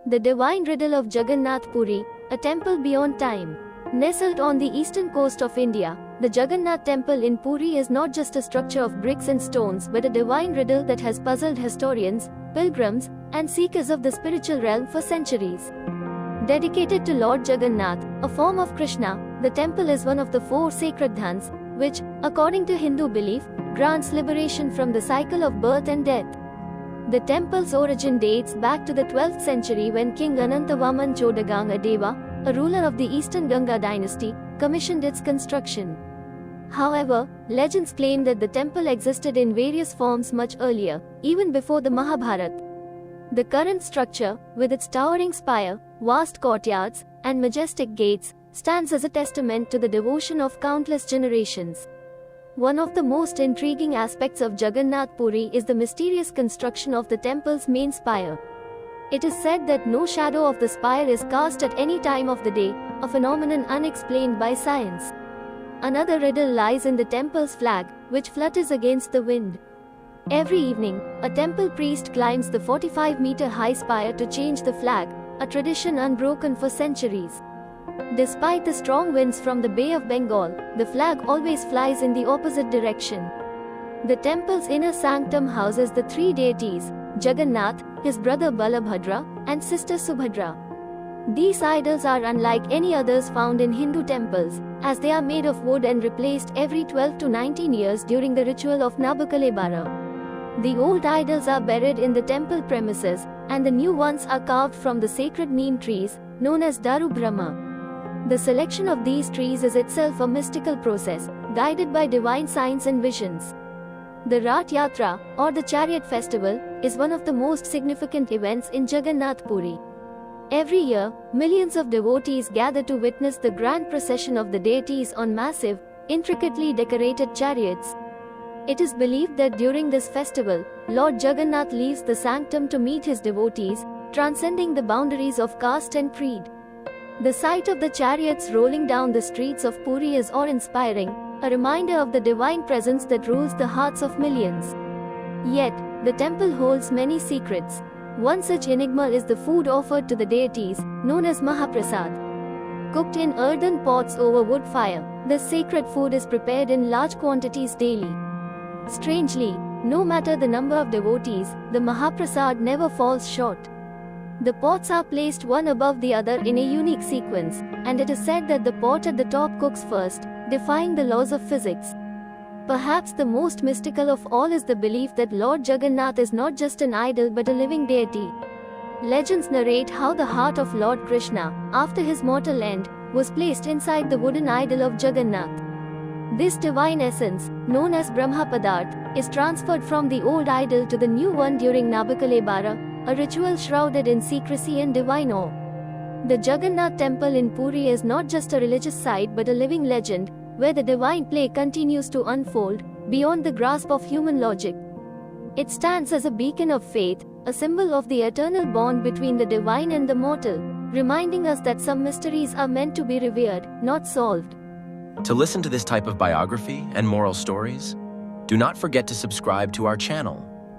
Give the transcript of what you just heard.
The divine riddle of Jagannath Puri, a temple beyond time. Nestled on the eastern coast of India, the Jagannath Temple in Puri is not just a structure of bricks and stones but a divine riddle that has puzzled historians, pilgrims, and seekers of the spiritual realm for centuries. Dedicated to Lord Jagannath, a form of Krishna, the temple is one of the four sacred dhans, which, according to Hindu belief, grants liberation from the cycle of birth and death. The temple's origin dates back to the 12th century when King Anantavaman Chodaganga Deva, a ruler of the Eastern Ganga dynasty, commissioned its construction. However, legends claim that the temple existed in various forms much earlier, even before the Mahabharata. The current structure, with its towering spire, vast courtyards, and majestic gates, stands as a testament to the devotion of countless generations. One of the most intriguing aspects of Jagannath Puri is the mysterious construction of the temple's main spire. It is said that no shadow of the spire is cast at any time of the day, a phenomenon unexplained by science. Another riddle lies in the temple's flag, which flutters against the wind. Every evening, a temple priest climbs the 45-meter-high spire to change the flag, a tradition unbroken for centuries. Despite the strong winds from the Bay of Bengal, the flag always flies in the opposite direction. The temple's inner sanctum houses the three deities, Jagannath, his brother Balabhadra, and sister Subhadra. These idols are unlike any others found in Hindu temples, as they are made of wood and replaced every 12 to 19 years during the ritual of Nabakalebara. The old idols are buried in the temple premises, and the new ones are carved from the sacred neem trees, known as Daru Brahma. The selection of these trees is itself a mystical process, guided by divine signs and visions. The Rath Yatra, or the Chariot Festival, is one of the most significant events in Jagannath Puri. Every year, millions of devotees gather to witness the grand procession of the deities on massive, intricately decorated chariots. It is believed that during this festival, Lord Jagannath leaves the sanctum to meet his devotees, transcending the boundaries of caste and creed. The sight of the chariots rolling down the streets of Puri is awe-inspiring, a reminder of the divine presence that rules the hearts of millions. Yet, the temple holds many secrets. One such enigma is the food offered to the deities, known as Mahaprasad. Cooked in earthen pots over wood fire, this sacred food is prepared in large quantities daily. Strangely, no matter the number of devotees, the Mahaprasad never falls short. The pots are placed one above the other in a unique sequence, and it is said that the pot at the top cooks first, defying the laws of physics. Perhaps the most mystical of all is the belief that Lord Jagannath is not just an idol but a living deity. Legends narrate how the heart of Lord Krishna, after his mortal end, was placed inside the wooden idol of Jagannath. This divine essence, known as Brahmapadarth, is transferred from the old idol to the new one during Nabakalebara, a ritual shrouded in secrecy and divine awe. The Jagannath Temple in Puri is not just a religious site but a living legend, where the divine play continues to unfold, beyond the grasp of human logic. It stands as a beacon of faith, a symbol of the eternal bond between the divine and the mortal, reminding us that some mysteries are meant to be revered, not solved. To listen to this type of biography and moral stories, do not forget to subscribe to our channel.